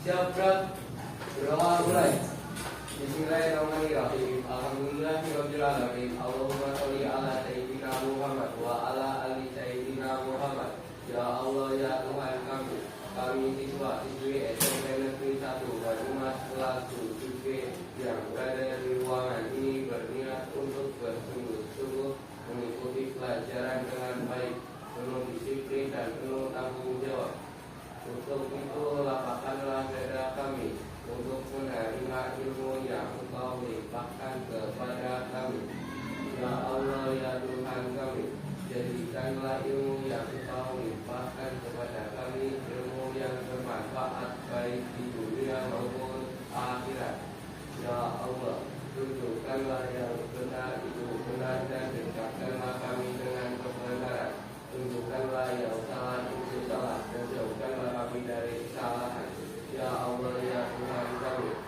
Siap, Bro. Berdoa mulai. Bismillahirrahmanirrahim. Alhamdulillahirabbil alamin. Allahumma sholli ala sayyidina Muhammad wa ala ali sayyidina Muhammad. Ya Allah ya Tuhan kami siswa siswi SMP Negeri 1 Banyumas kelas 7 yang berada di ruangan ini berniat untuk bersungguh-sungguh mengikuti pelajaran dengan baik, penuh disiplin dan penuh tanggung jawab. Untuk itu lapangkanlah dada kami untuk menerima ilmu yang Engkau limpahkan kepada kami. Ya Allah ya Tuhan kami, jadikanlah ilmu yang Engkau limpahkan kepada kami ilmu yang bermanfaat baik di dunia maupun akhirat. Ya Allah, tunjukkanlah yang benar itu benar dan dekatkanlah kami dengan kebenaran. Tunjukkanlah yang salah itu salah dan jauhkanlah kami dari kesalahan. Ya Allah ya Tuhan kami,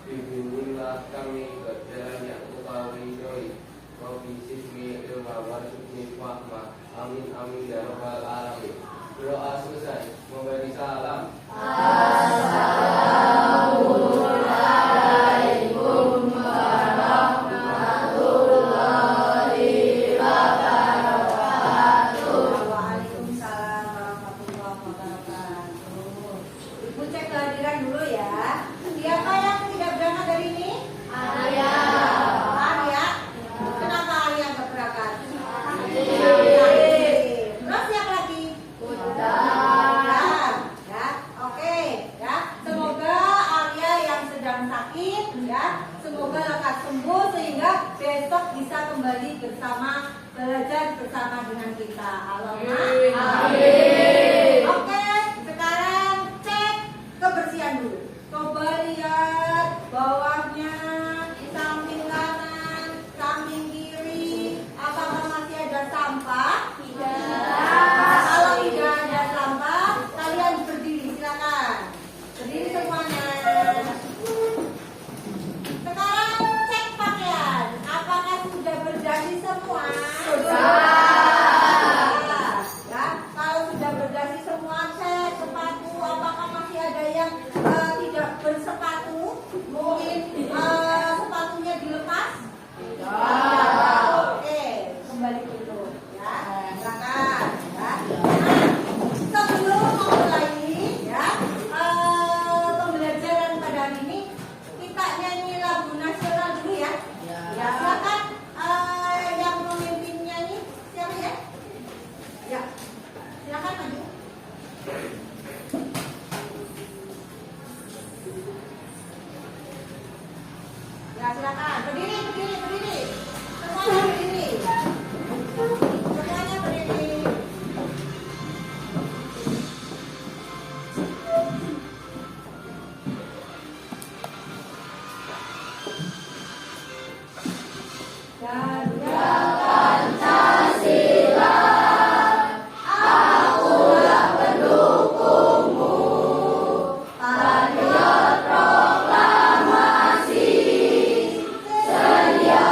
bimbinglah kami ke jalan yang Engkau ridhoi. Rabbi zidni ilma warzuqni fahma. Amin amin ya rabbal alamin. Doa selesai. Memberi salam. Assalamualaikum warahmatullahi wabarakatuh. Waalaikumsalam warahmatullahi wabarakatuh. Ibu cek kehadiran dulu ya. Siapa yang tidak berangkat hari ini? Arya. Arya. Kenapa Arya nggak berangkat? Terus yang lagi? Udah. Ya, oke. Ya, semoga Arya yang sedang sakit, ya, semoga lekas sembuh sehingga besok bisa kembali bersama belajar bersama dengan kita. Allahumma amin. Oke, sekarang cek kebersihan dulu. Coba lihat bawahnya, samping kanan, samping kiri. Apakah masih ada sampah? Tidak. Kalau tidak ada sampah, kalian berdiri, silakan. Berdiri semuanya. Sekarang cek pakaian. Apakah sudah berdasi semua? Ya, kalau sudah berdasi semua, cek sepatu. Apakah masih ada yang tidak bersepatu? Mungkin sepatunya dilepas? Tidak. Oke, kembali dulu. Ya, silakan. Ya. Nah, sebelum memulai ya pembelajaran pada hari ini, kita nyanyi lagu nasional dulu ya. Ya, silakan yang memimpin nyanyi siapa ya? Ya, silakan maju. Ya, silakan berdiri, berdiri, berdiri. Semuanya berdiri. Semuanya berdiri. Sedia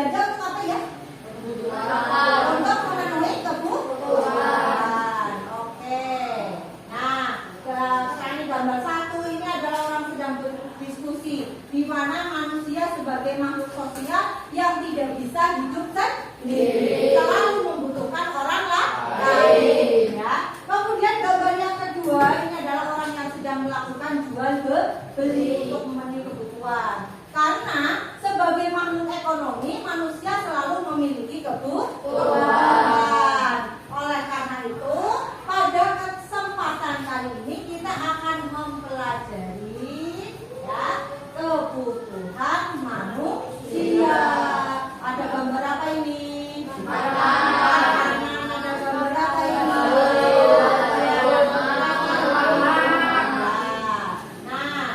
belajar untuk apa ya? Untuk memenuhi kebutuhan. Oke. Nah, sekarang gambar 1 ini adalah orang sedang berdiskusi di mana manusia sebagai makhluk sosial yang tidak bisa hidup sendiri, selalu membutuhkan orang lain. Ya. Kemudian gambar yang kedua ini adalah orang yang sedang melakukan jual beli untuk memenuhi kebutuhan. Karena sebagai makhluk ekonomi, manusia selalu memiliki kebutuhan. Oleh karena itu, pada kesempatan kali ini kita akan mempelajari ya, kebutuhan manusia. Ada gambar apa ini? Ada gambar apa ini? Nah,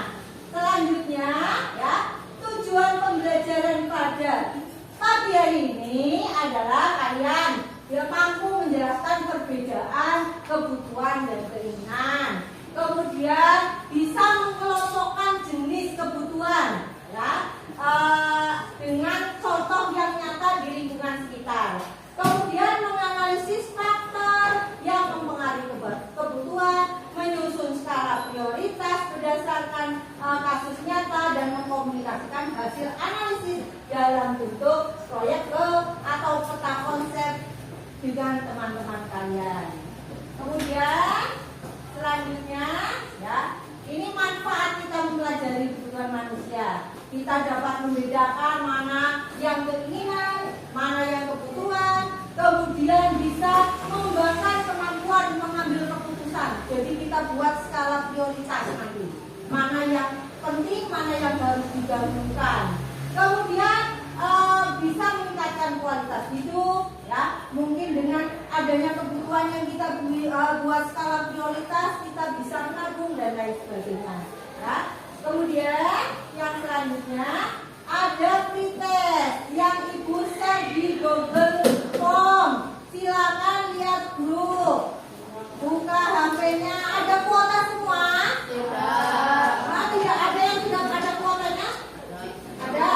selanjutnya ya, tujuan pembelajaran pada pagi hari ini adalah kalian mampu menjelaskan perbedaan kebutuhan dan keinginan. Kemudian bisa mengelompokkan jenis kebutuhan ya, dengan contoh yang nyata di lingkungan sekitar. Kemudian menganalisis faktor yang mempengaruhi kebutuhan, menyusun skala prioritas berdasarkan kasus nyata dan mengkomunikasikan hasil analisis dalam bentuk proyek atau peta konsep dengan teman-teman kalian. Kemudian selanjutnya ya, ini manfaat kita mempelajari kebutuhan manusia. Kita dapat membedakan mana yang keinginan, mana yang kebutuhan, kemudian bisa mengembangkan kemampuan mengambil keputusan. Jadi kita buat skala prioritas nanti, mana yang penting, mana yang harus digabungkan. Kemudian bisa meningkatkan kualitas hidup ya, mungkin dengan adanya kebutuhan yang kita buat skala prioritas, kita bisa menabung dan lain sebagainya ya. Kemudian yang selanjutnya ada pretest yang ibu share di Google Form. Silakan lihat grup, buka HP-nya. Ada kuota semua? Tidak ada yang sudah ada kuotanya? Ada?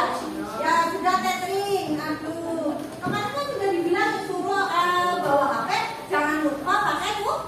Ya sudah tethering. Aduh, kemarin kan sudah dibilang suruh bawa HP, jangan lupa pakai kuota.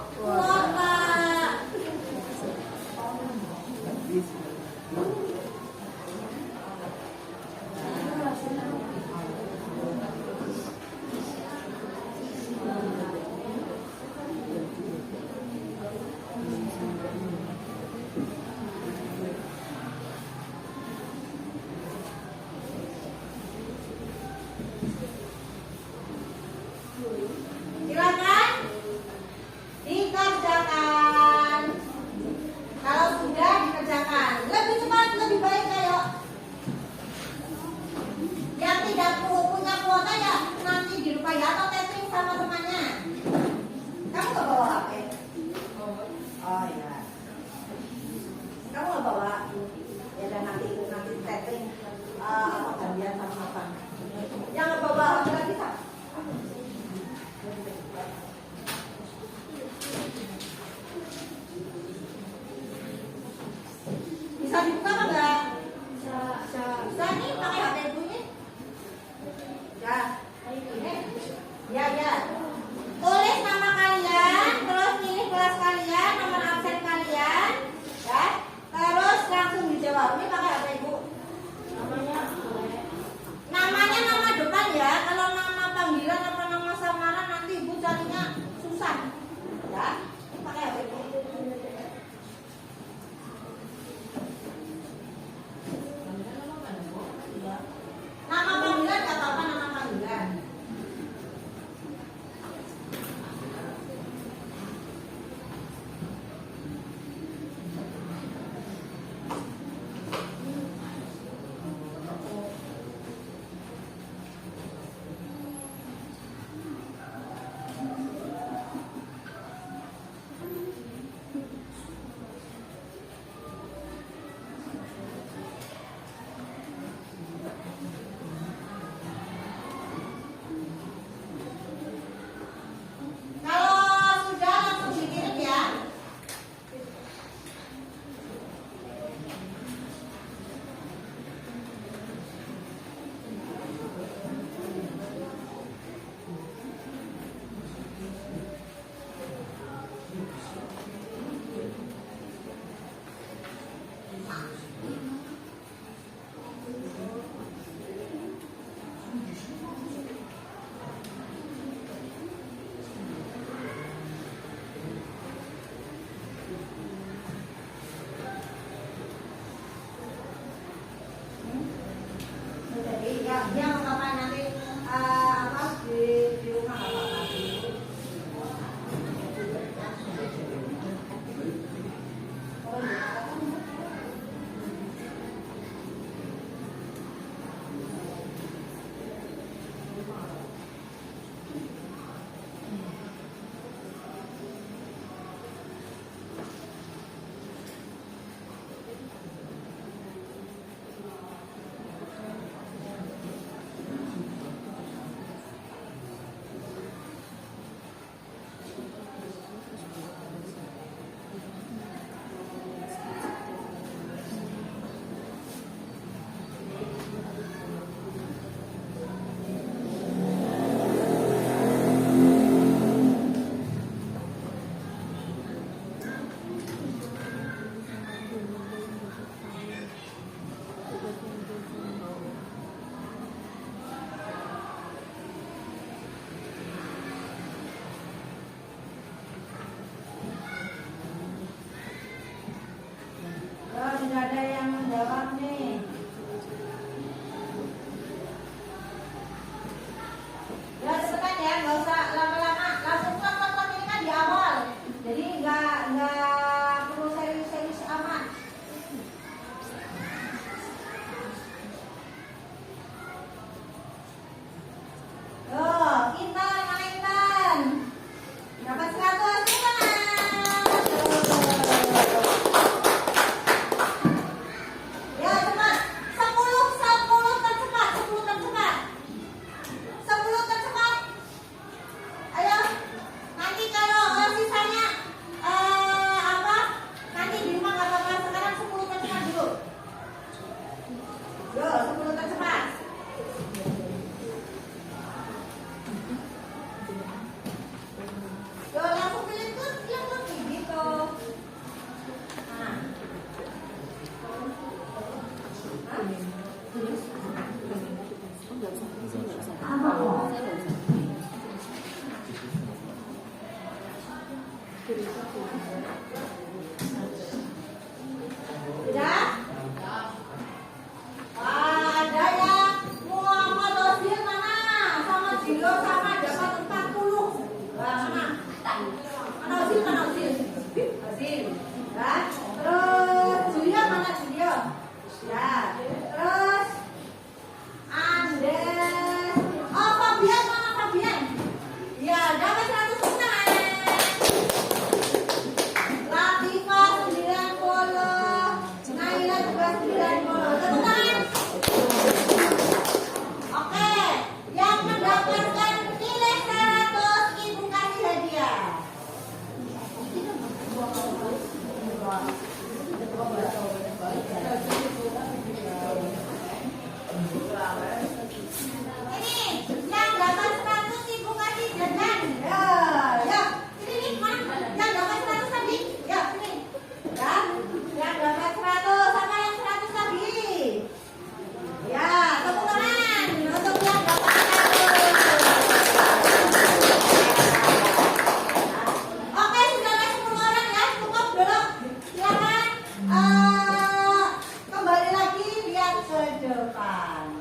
depan.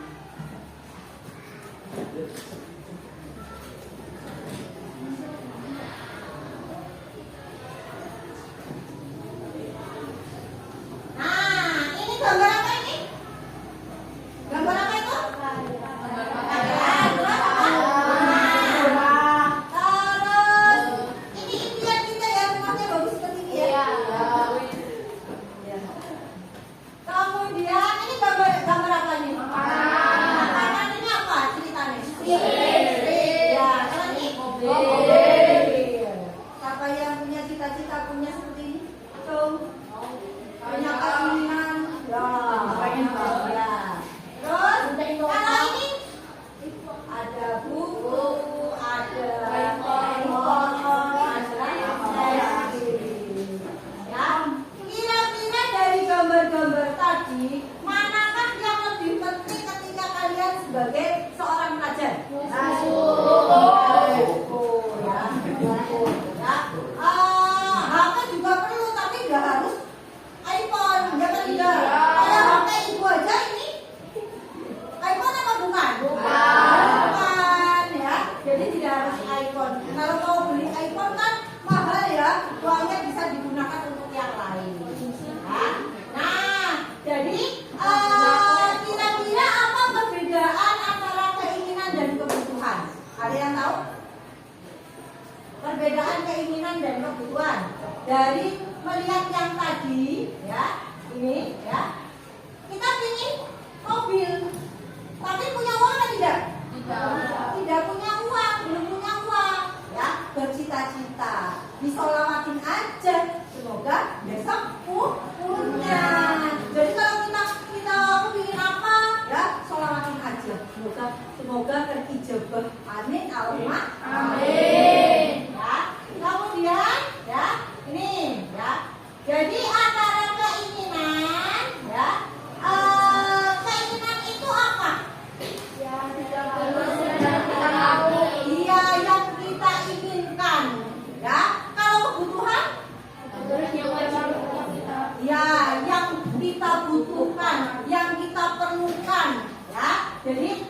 Nah, ini gambar apa ini? Gambar apa itu? Terus ini impian kita ya, rumahnya bagus seperti ini ya. Kemudian ini gambar apa nih? Makanan ini apa ceritanya? Ya, kalau ini mobil. Siapa yang punya cita-cita punya seperti ini? Tuh. Punya keinginan. Ya. Terus kalau ini ada buku, ada handphone, ada ya. Kira-kira dari gambar-gambar tadi, manakah yang lebih penting ketika kalian sebagai seorang pelajar? Buku, ya. Buku, ya. HP juga perlu, tapi nggak harus iPhone, ya kan tidak? Kalau HP ibu aja ini iPhone apa bukan? Bukan, ya. Jadi tidak harus iPhone. Kalau mau beli iPhone kan mahal ya, uangnya bisa digunakan untuk yang lain. Ya. Nah, jadi kira-kira apa perbedaan antara keinginan dan kebutuhan? Ada yang tahu? Perbedaan keinginan dan kebutuhan. Dari melihat yang tadi, ya, ini, ya, kita ingin mobil, tapi punya uang atau tidak? Tidak punya uang, belum punya uang, ya, bercita-cita, disolawatin aja, semoga besok punya. Jadi kalau kita ingin apa, ya, solawatin aja, semoga terijabah, amin, Allahumma amin. Ya, kemudian, ya, ini, ya, jadi antara keinginan, ya, keinginan itu apa? Iya, yang kita inginkan, ya. Kalau kebutuhan, ya, yang kita butuhkan, yang kita perlukan, ya. Jadi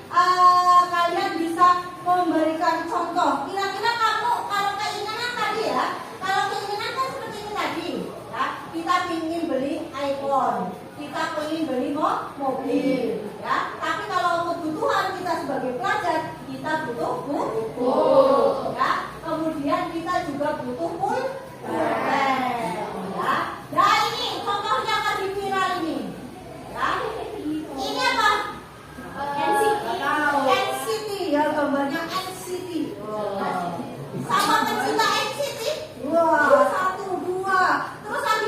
kalian bisa memberikan contoh. Kira-kira kamu kalau keinginan tadi ya, kalau keinginan kan seperti ini tadi, ya. Kita ingin beli iPhone, kita ingin beli mobil, ya. Tapi kalau kebutuhan kita sebagai pelajar, kita butuh buku, ya. Kemudian kita juga butuh pulpen, ya. Nah ini contoh yang lagi viral ini, ya. Ini apa? NCT, ya, gambarnya NCT. Sama pencinta NCT? Wah, 1, 2. Terus lagi.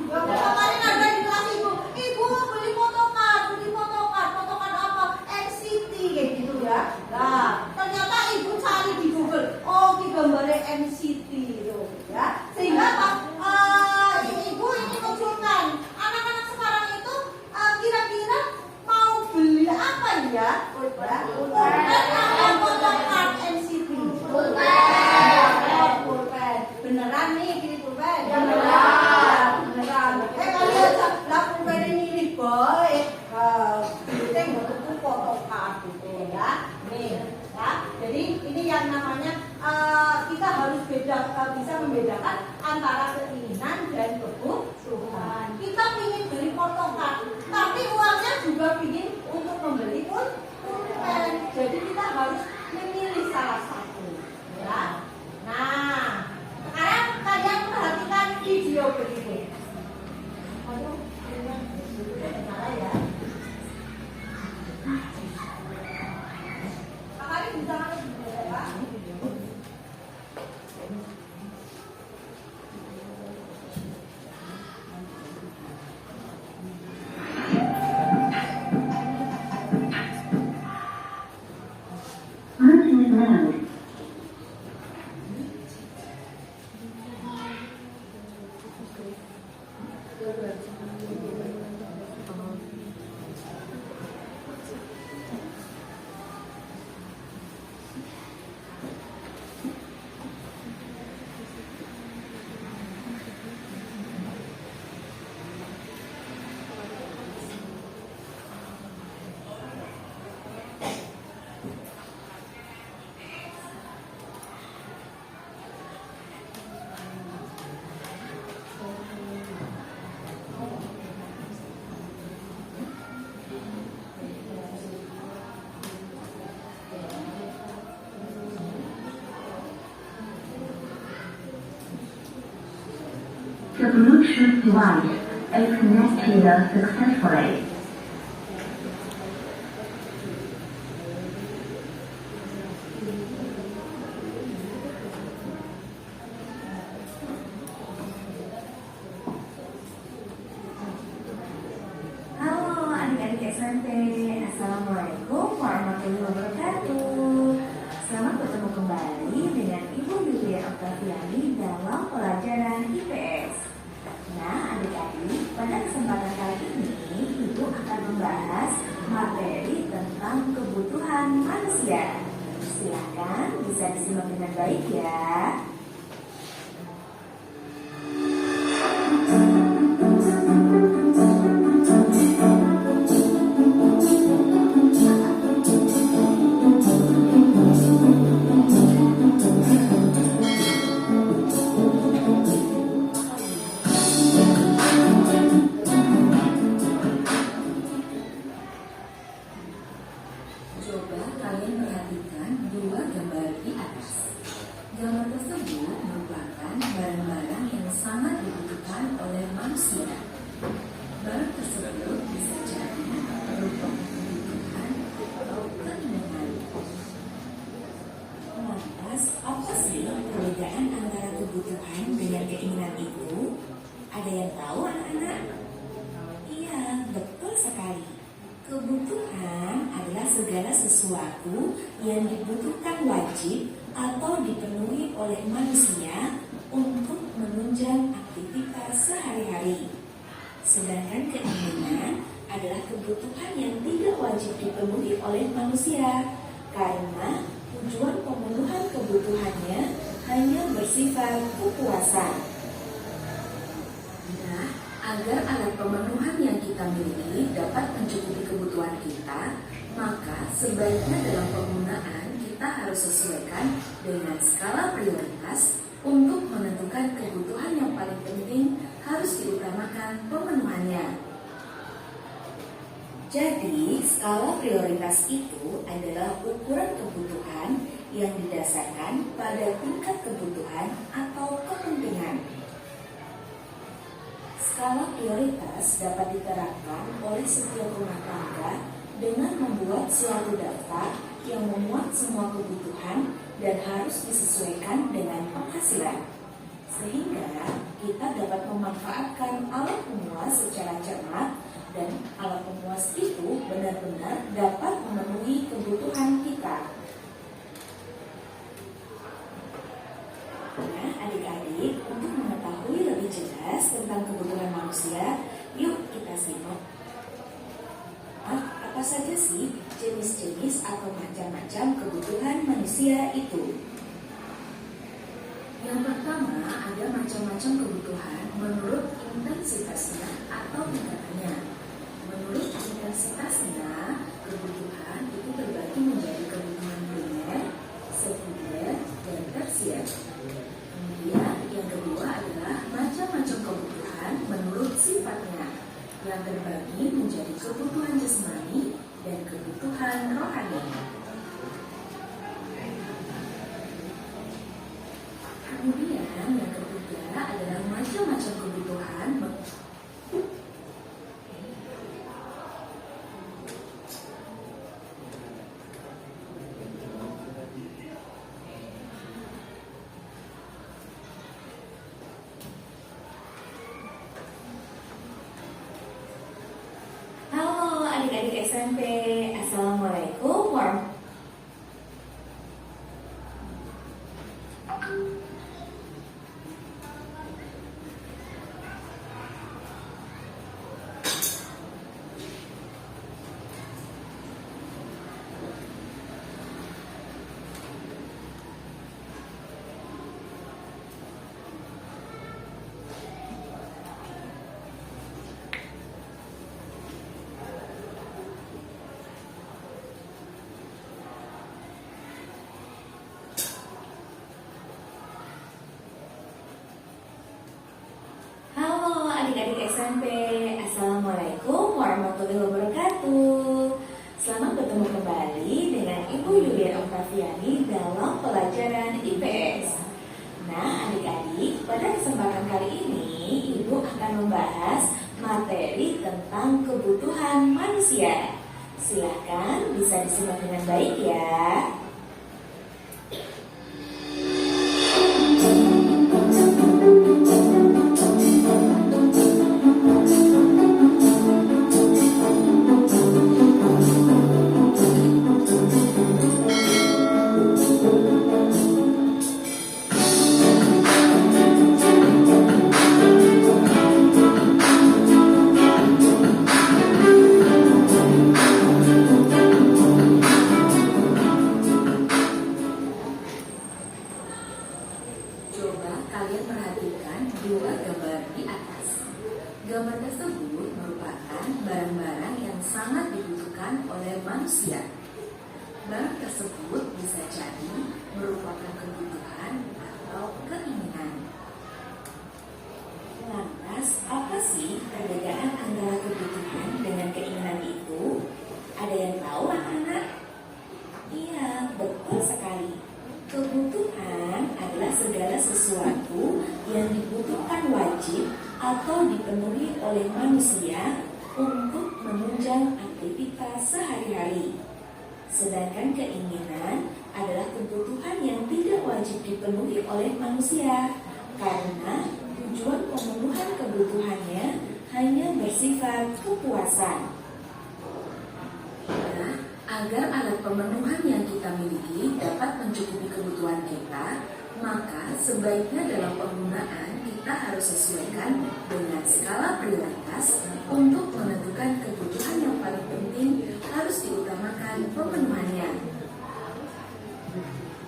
Yang kemarin ada di kelas ibu beli photocard apa? NCT kayak gitu ya. Nah, ternyata ibu cari di Google. Oh, ini gambarnya NCT itu, ya. Sehingga ibu ini munculkan anak-anak sekarang itu kira-kira mau beli apa ya? Pulpen atau photocard NCT? Pulpen. Beneran nih kiri pulpen? Beneran. Kalian lah pulpen ini mirip boy. Kita nggak butuh photocard gitu ya. Nih, ya. Jadi ini yang namanya kita harus bisa membedakan antara keinginan dan kebutuhan. Kita ingin beli photocard, tapi uangnya juga ingin untuk membeli pulpen. Jadi kita harus memilih salah satu, ya. Nah, sekarang kalian perhatikan video berikut. Salah ya. Kalian bisa Pak? The Bluetooth device is connected successfully. Halo adik-adik SMP, Assalamualaikum warahmatullahi wabarakatuh. Selamat bertemu kembali dengan Ibu Yulia Oktaviani dalam pelajaran IPS. Nah adik-adik, pada kesempatan kali ini Ibu akan membahas materi tentang kebutuhan manusia. Silakan bisa disimak dengan baik ya. Coba kalian perhatikan dua gambar di atas. Gambar tersebut merupakan barang-barang yang sangat dibutuhkan oleh manusia. Barang tersebut bisa jadi berupa kebutuhan atau keinginan. Lantas, apa sih perbedaan antara kebutuhan dengan keinginan itu? Ada yang tahu anak-anak? Iya, betul sekali. Kebutuhan adalah segala sesuatu yang dibutuhkan wajib atau dipenuhi oleh manusia untuk menunjang aktivitas sehari-hari. Sedangkan keinginan adalah kebutuhan yang tidak wajib dipenuhi oleh manusia karena tujuan pemenuhan kebutuhannya hanya bersifat kepuasan. Nah, agar alat pemenuhan yang kita miliki dapat mencukupi kebutuhan kita, maka sebaiknya dalam penggunaan kita harus sesuaikan dengan skala prioritas untuk menentukan kebutuhan yang paling penting harus diutamakan pemenuhannya. Jadi, skala prioritas itu adalah ukuran kebutuhan yang didasarkan pada tingkat kebutuhan atau kepentingan. Skala prioritas dapat diterapkan oleh setiap rumah tangga dengan membuat suatu daftar yang memuat semua kebutuhan dan harus disesuaikan dengan penghasilan. Sehingga kita dapat memanfaatkan alat pemuas secara cermat dan alat pemuas itu benar-benar dapat memenuhi kebutuhan kita. Nah, adik-adik, untuk mengetahui lebih jelas tentang kebutuhan manusia, yuk kita simak. Apa saja sih jenis-jenis atau macam-macam kebutuhan manusia itu? Yang pertama, ada macam-macam kebutuhan menurut intensitasnya atau tingkatannya. Menurut intensitasnya, kebutuhan itu terbagi menjadi kebutuhan primer, sekunder, dan tersier. Kemudian yang kedua adalah macam-macam kebutuhan menurut sifatnya yang terbagi menjadi kebutuhan jasmani dan kebutuhan rohani. Kemudian yang ketiga adalah macam-macam kebutuhan adik-adik SMP, Assalamualaikum warahmatullahi adik-adik SMP, Assalamualaikum warahmatullahi wabarakatuh. Selamat bertemu kembali dengan Ibu Yulia Oktaviani dalam pelajaran IPS. Nah adik-adik, pada kesempatan kali ini Silahkan bisa disimak dengan baik ya. Coba kalian perhatikan dua gambar di atas. Gambar tersebut merupakan barang-barang yang sangat dibutuhkan oleh manusia. Barang tersebut bisa jadi merupakan kebutuhan atau keinginan. Lantas, apa sih perbedaan antara kebutuhan dengan keinginan itu? Ada yang tahu anak-anak? Iya, betul sekali. Kebutuhan adalah segala sesuatu yang dibutuhkan wajib atau dipenuhi oleh manusia untuk menunjang aktivitas sehari-hari. Sedangkan keinginan adalah kebutuhan yang tidak wajib dipenuhi oleh manusia karena tujuan pemenuhan kebutuhannya hanya bersifat kepuasan. Nah, agar alat pemenuhan yang kita miliki dapat mencukupi kebutuhan kita, maka sebaiknya dalam penggunaan kita harus sesuaikan dengan skala prioritas untuk menentukan kebutuhan yang paling penting harus diutamakan pemenuhannya.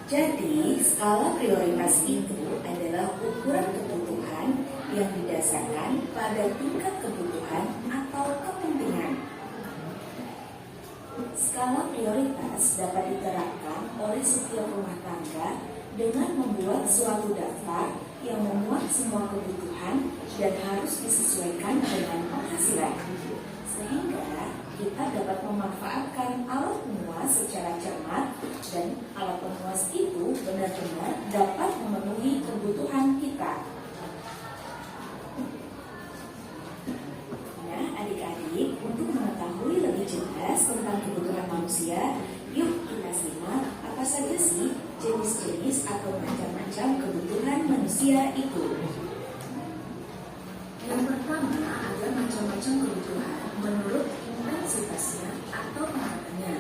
Jadi, skala prioritas itu adalah ukuran kebutuhan yang didasarkan pada tingkat kebutuhan atau kepentingan. Skala prioritas dapat diterapkan oleh setiap rumah tangga dengan membuat suatu daftar yang memuat semua kebutuhan dan harus disesuaikan dengan penghasilan. Sehingga kita dapat memanfaatkan alat pemuas secara cermat dan alat pemuas itu benar-benar dapat memenuhi kebutuhan kita. Nah, adik-adik, untuk mengetahui lebih jelas tentang kebutuhan manusia, yuk kita simak apa saja sih jenis-jenis atau macam-macam kebutuhan manusia itu. Yang pertama ada macam-macam kebutuhan menurut intensitasnya atau tingkatannya.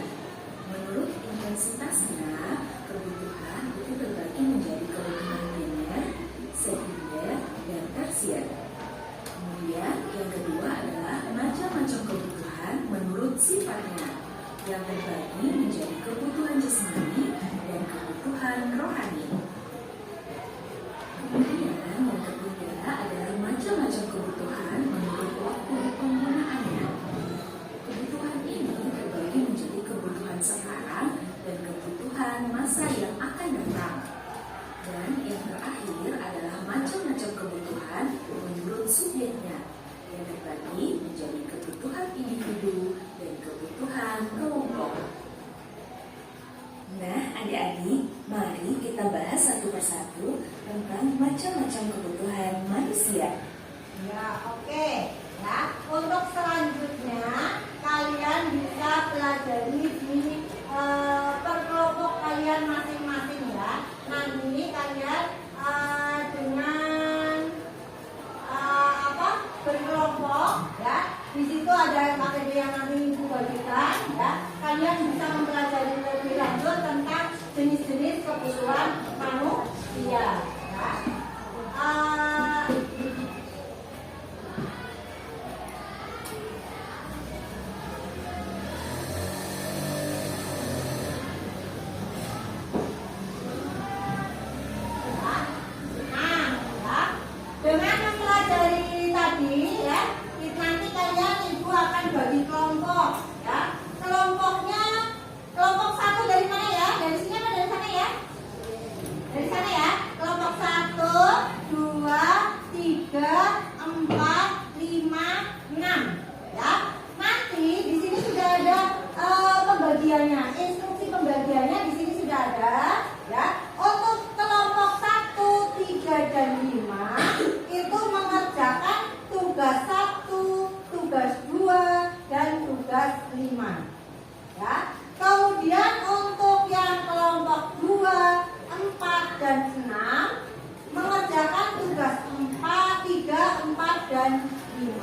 Menurut intensitasnya, kebutuhan itu terbagi menjadi kebutuhan primer, sekunder, dan tersier. Kemudian yang kedua adalah macam-macam kebutuhan menurut sifatnya, yang terbagi menjadi kebutuhan jasmani dan kebutuhan rohani. Kemudian yang ketiga adalah macam-macam kebutuhan menurut waktu penggunaannya. Kebutuhan ini terbagi menjadi kebutuhan sekarang dan kebutuhan masa yang akan datang. Dan yang terakhir adalah macam-macam kebutuhan menurut subjeknya, yang terbagi menjadi kebutuhan individu dan kebutuhan kelompok. Nah, adik-adik, mari kita bahas satu persatu tentang macam-macam kebutuhan manusia. Ya, oke. Ya, untuk selanjutnya kalian bisa pelajari di perkelompok kalian masing-masing ya. Nanti kalian dengan berkelompok ya. Di situ ada materi yang nanti ibu bagikan ya. Kalian bisa mempelajari lebih lanjut tentang jenis-jenis kebutuhan manusia ya. Dengan mempelajari tadi ya, nanti kalian ibu akan bagi kelompok ya. Kelompok satu dari mana ya? Dari sini apa dari sana ya? Dari sana ya. Kelompok 1, 2, 3, 4, 5, 6 ya. Nanti di sini sudah ada pembagiannya, instruksi pembagiannya di sini sudah ada ya. Untuk kelompok 1, 3, dan 5 itu mengerjakan tugas 1, tugas 2, dan tugas 5. ini.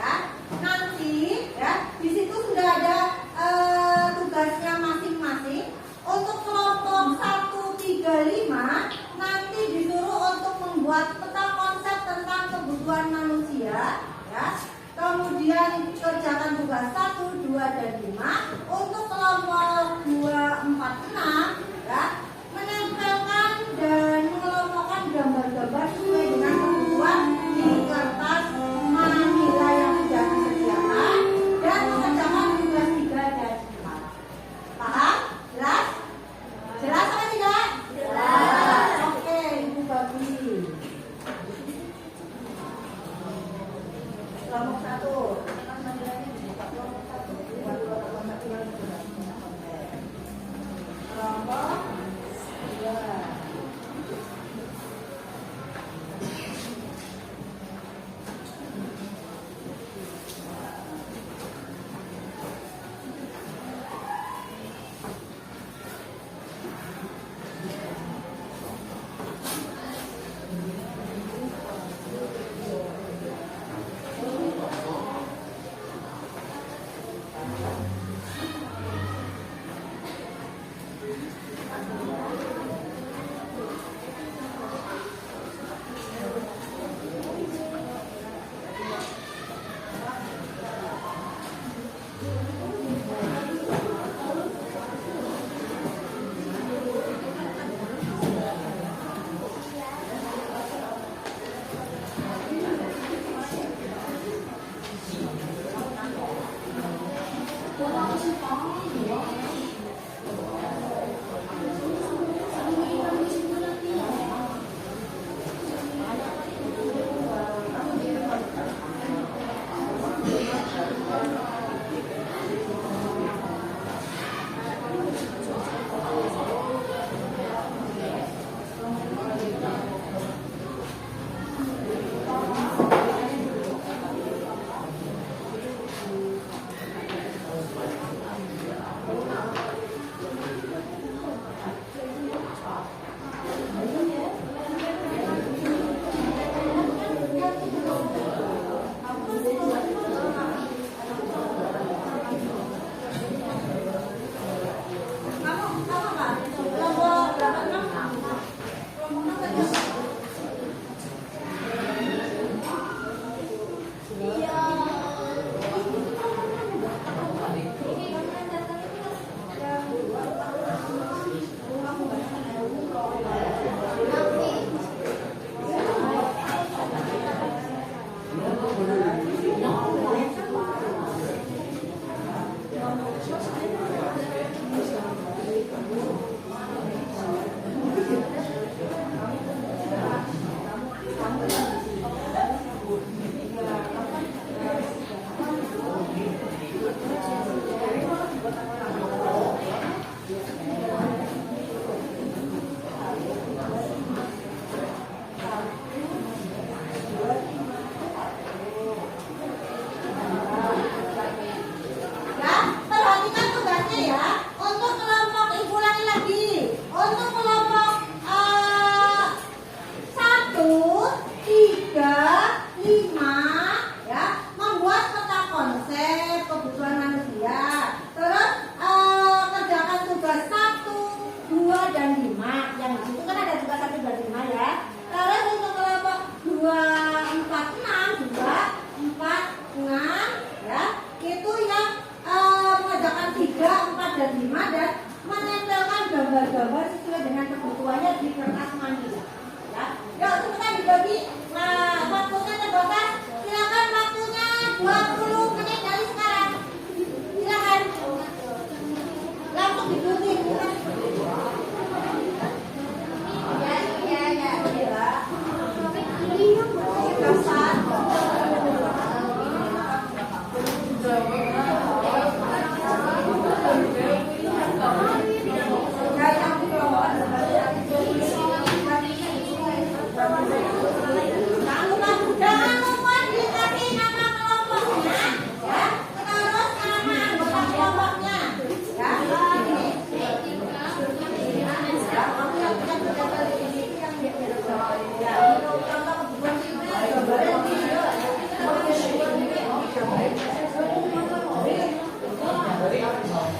Ya, nanti ya di situ sudah ada tugasnya masing-masing. Untuk kelompok 135 nanti disuruh untuk membuat peta konsep tentang kebutuhan manusia, ya. Kemudian kerjakan tugas 1, 2, dan 5. Untuk kelompok 2, 4, 6 ya, menempelkan dan mengelompokkan gambar-gambar sesuai dengan kebutuhan di kertas manila yang sudah disediakan dan mengerjakan tugas 3 dan 4. Paham? Jelas? Jelas apa tidak? Jelas. Oke, Ibu bagi. Kelompok 1. Kelompok 2. gambar-gambar sesuai dengan kebutuhannya di kertas manila. Ya, yuk cepetan dibagi. Nah, waktunya terbatas. Silakan waktunya 20 menit dari sekarang. Silakan. Langsung diikuti.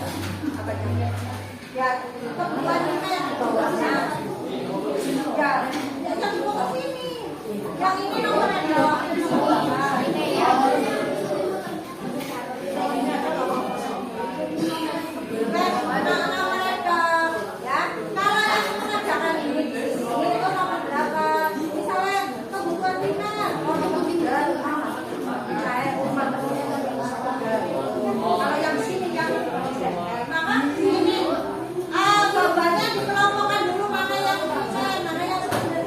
Ya, kebetulan kita yang di bawahnya. Ya, yang di bawah sini. Yang ini nomornya di bawah. Ini ya. Nomornya dong. Ya, kalau yang pengajaran ini itu nomor berapa? Misalnya kebutuhan kita, nomor 3. Kalau yang sini yang maka ini gambarnya dikelompokkan dulu mana yang persen, mana yang persen.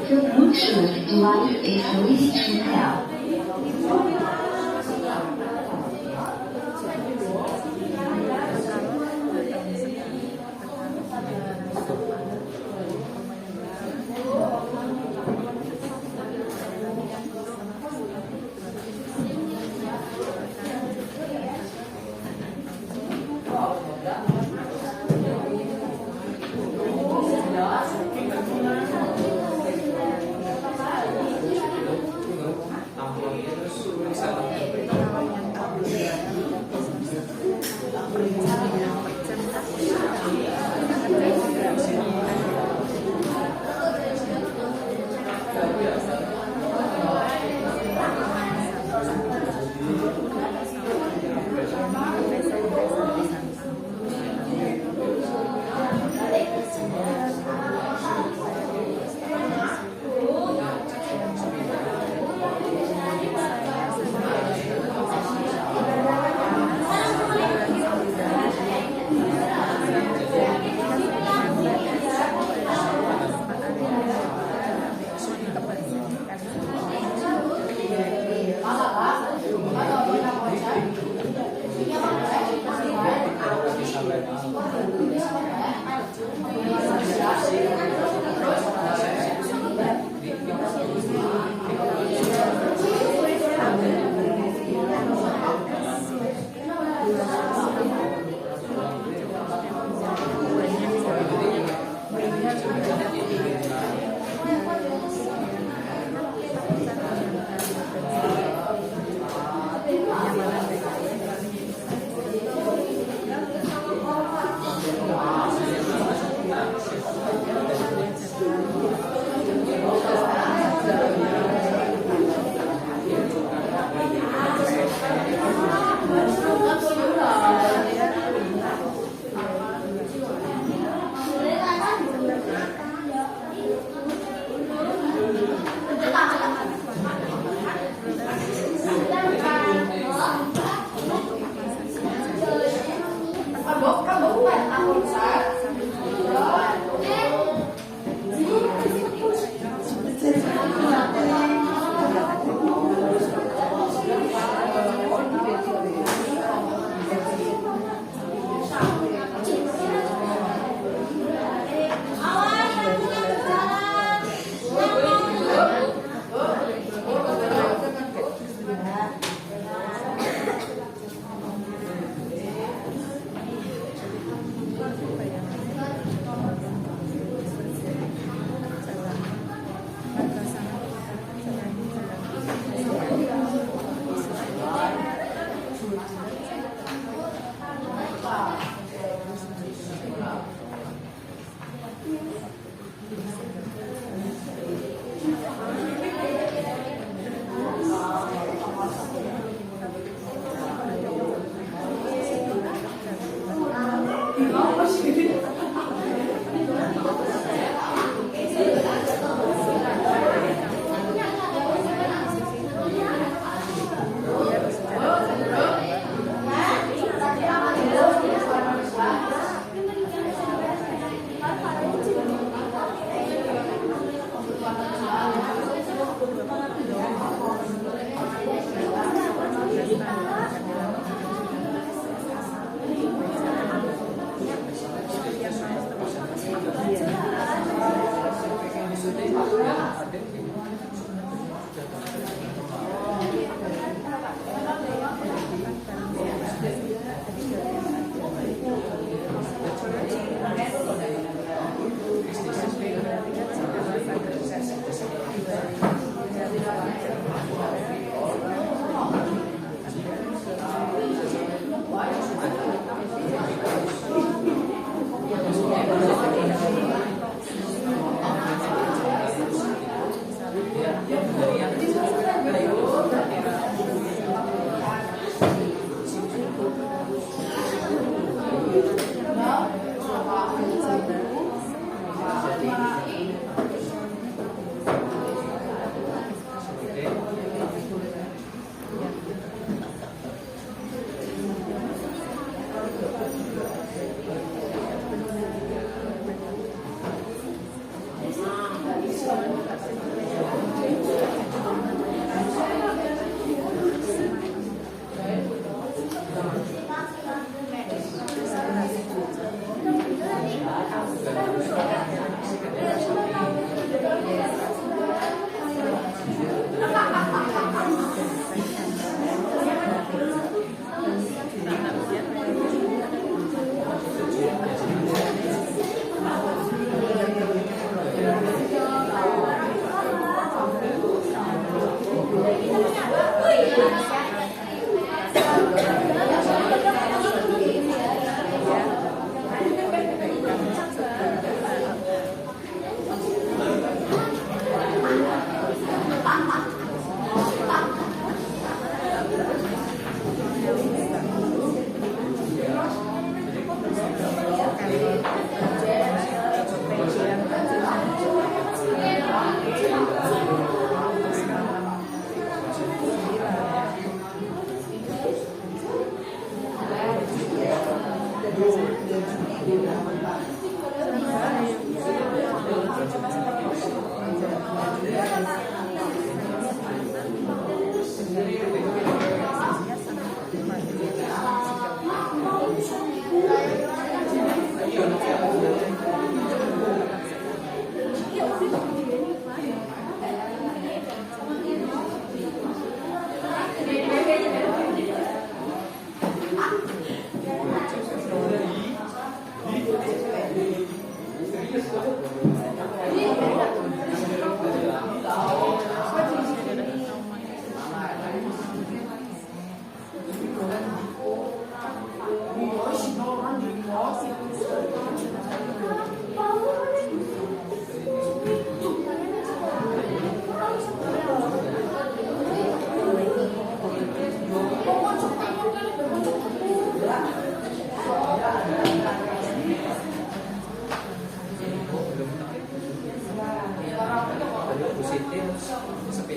The Bluetooth device is ready to pair. positif sepi.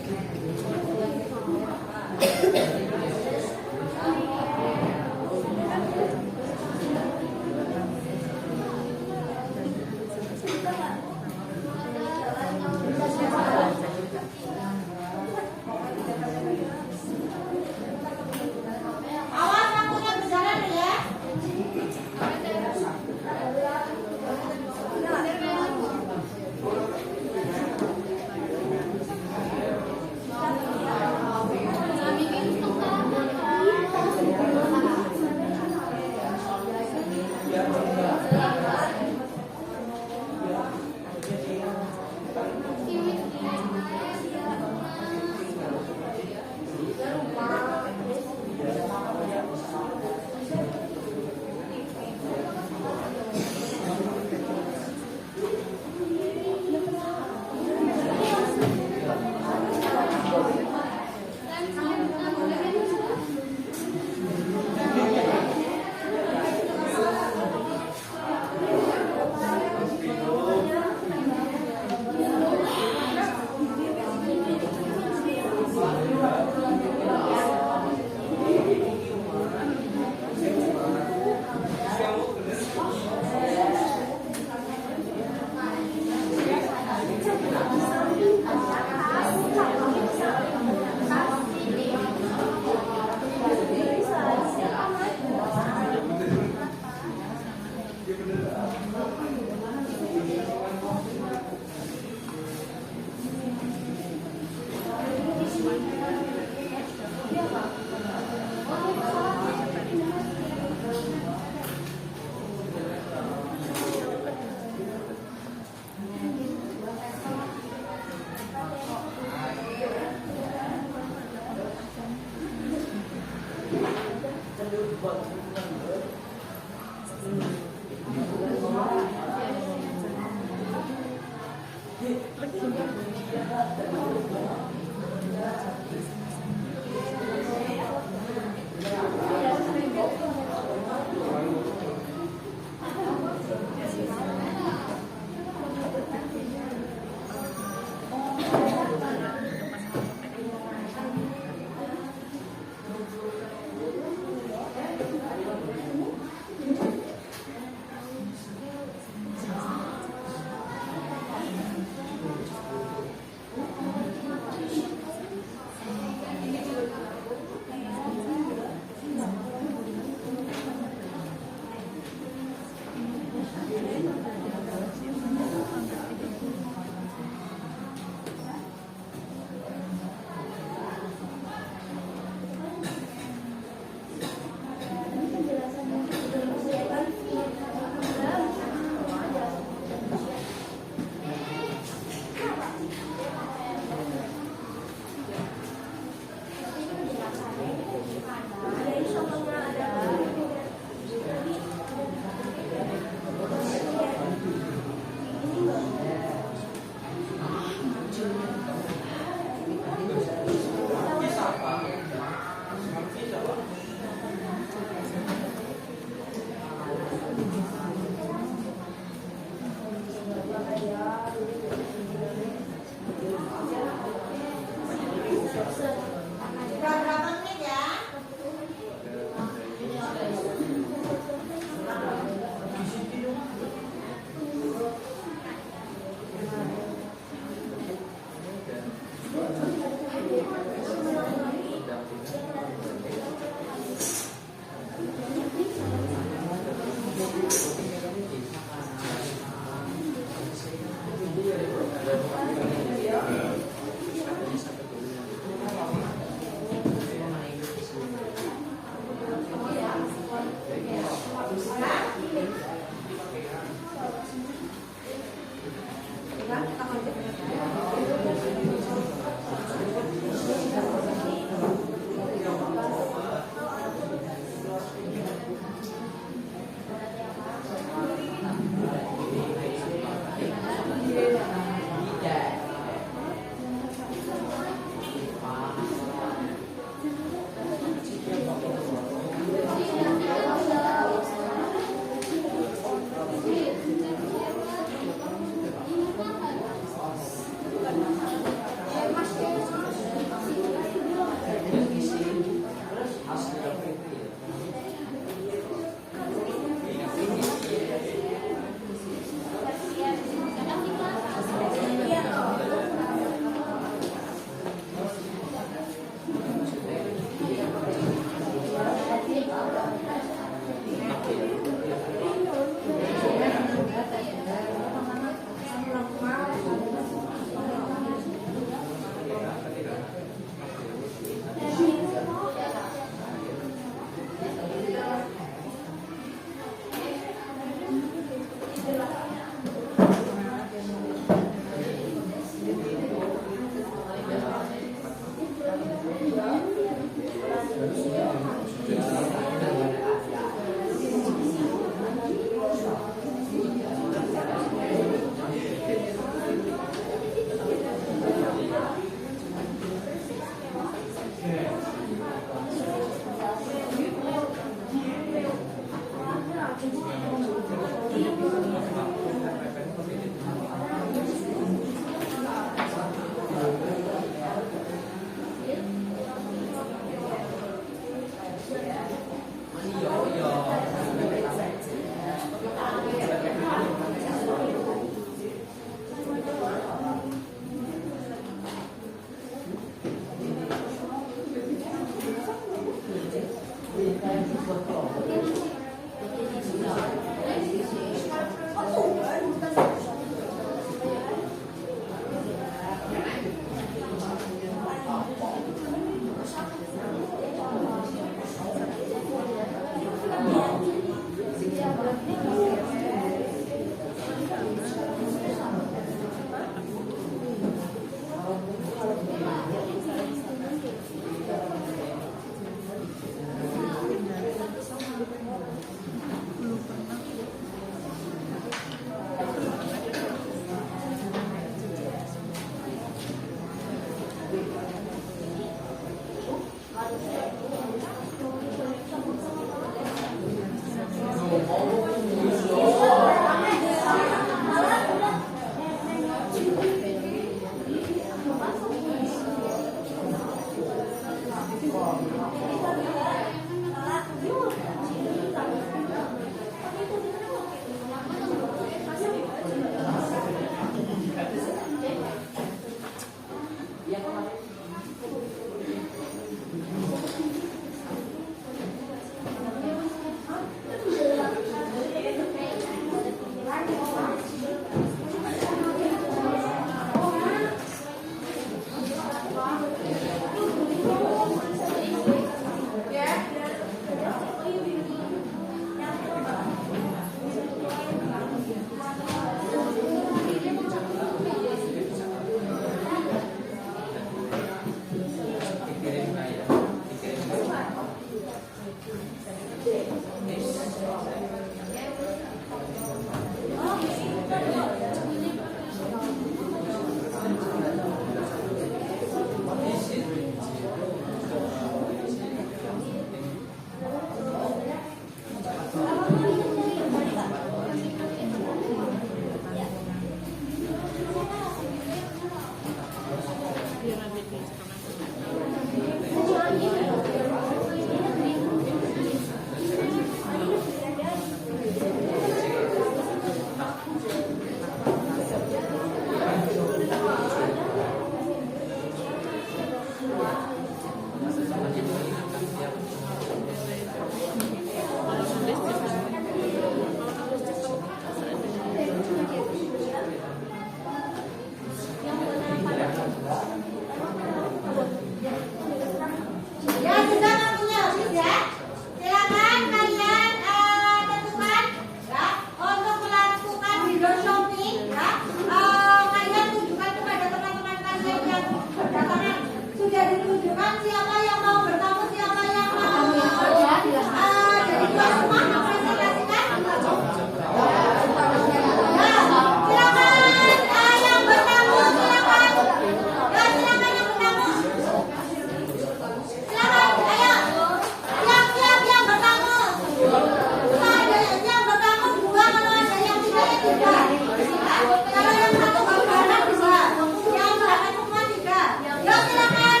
Kalau yang satu berwarna 2, yang belakang semua 3. Ya silakan.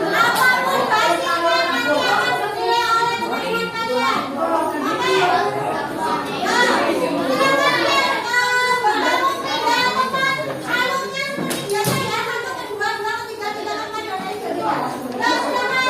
Apapun basinya nanti akan dinilai oleh teman-teman kalian. Oke. Ya, silakan ya. Bergabung dengan teman. Alumnya seperti biasa ya. 1, 2, 3, 4, 5, 6, 7, 8, 9, 10. Ya silakan. 1.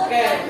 Oke.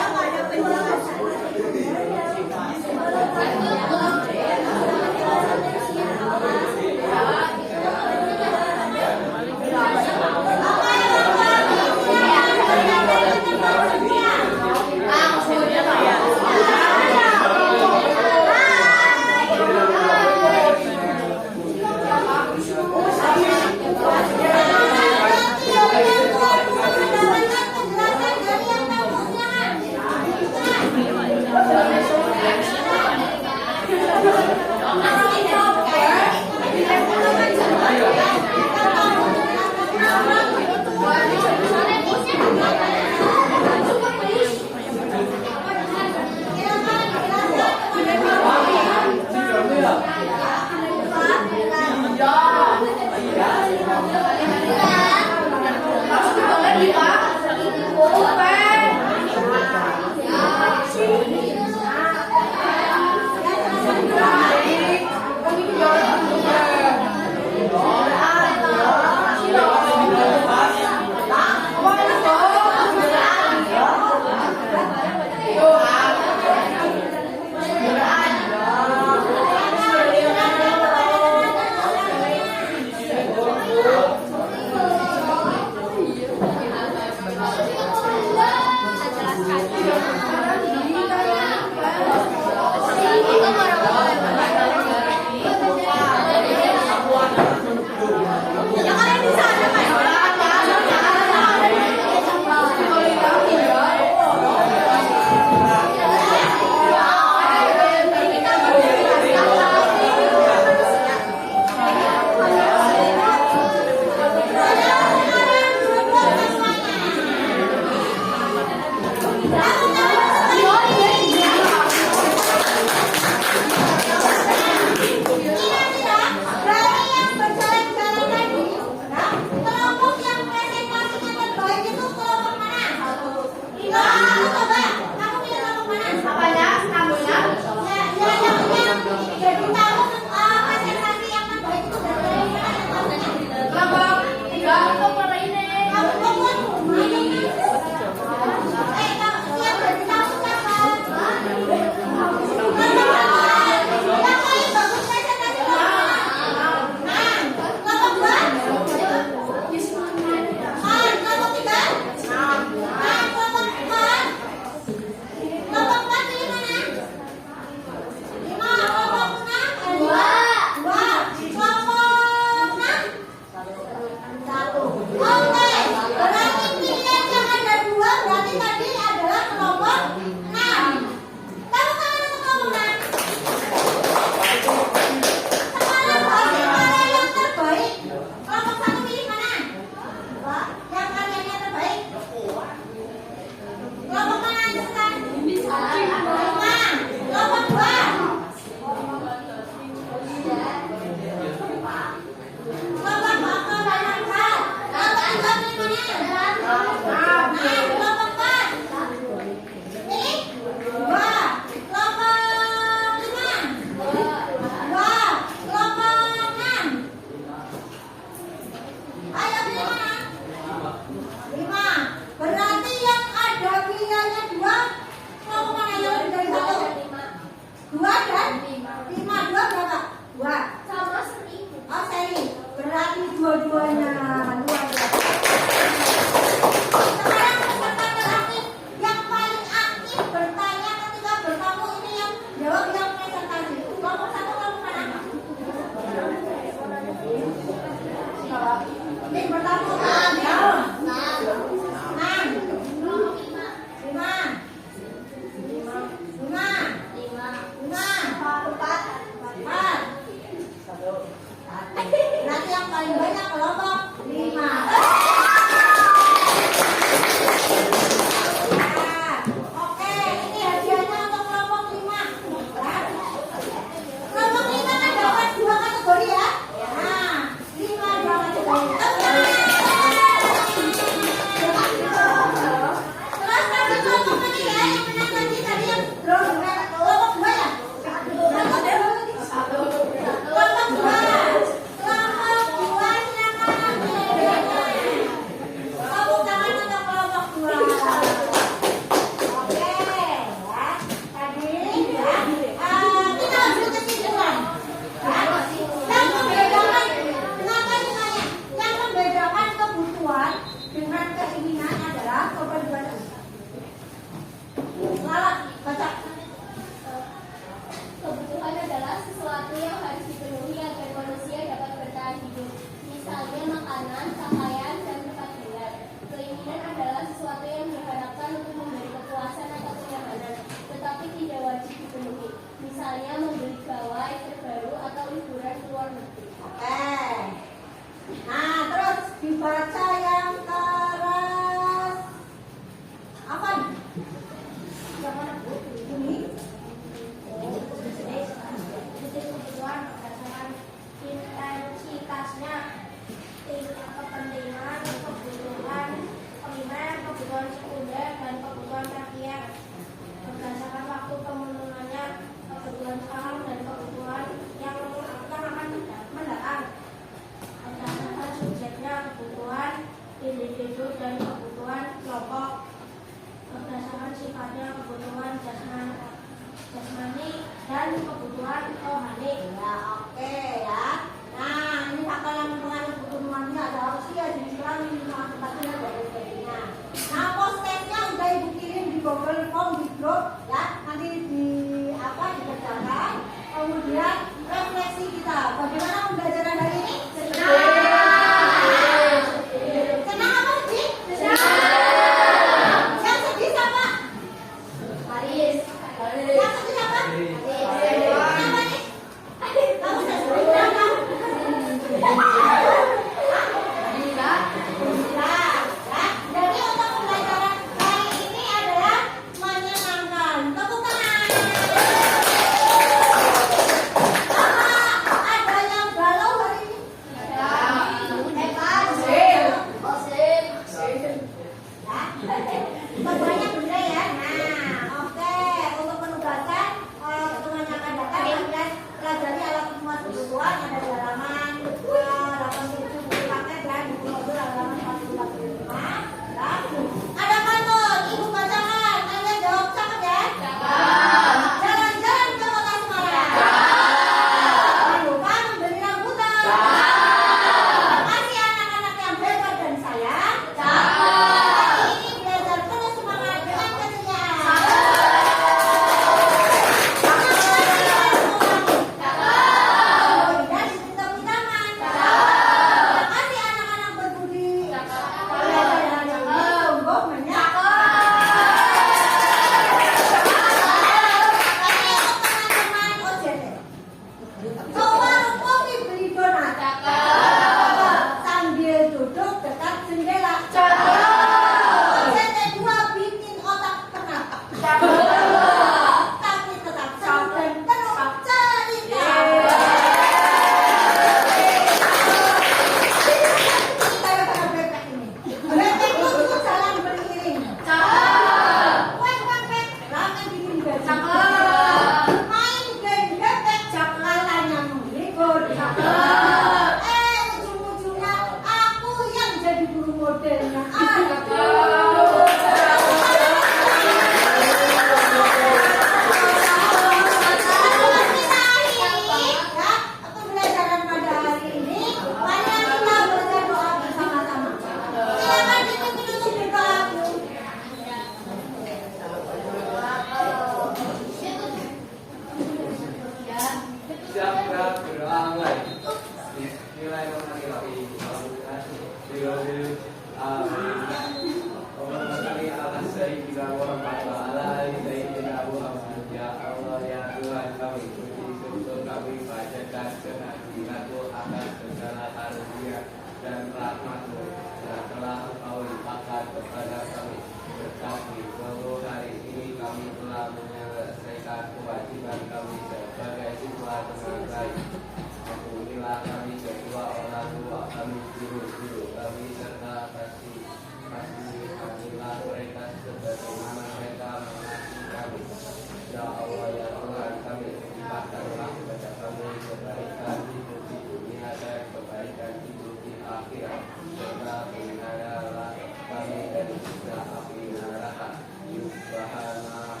siksa api neraka. Subhana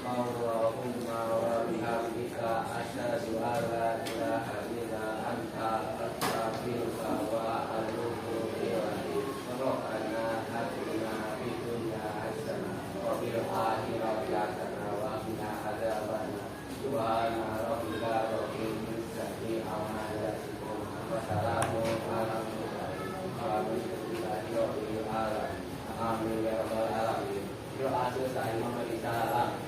Allahumma wa bihamdika asyhadu an la ilaha illa anta astaghfiruka wa atubu ilaik. Rabbana atina fid dunya hasanah wa fil akhirati hasanah wa qina adzabannar. Subhana rabbika rabbil izzati amma yasifun wa salamun alal mursalin walhamdulillahi rabbil alamin. Amin ya rabbal alamin. Doa selesai, Muhammad Islam.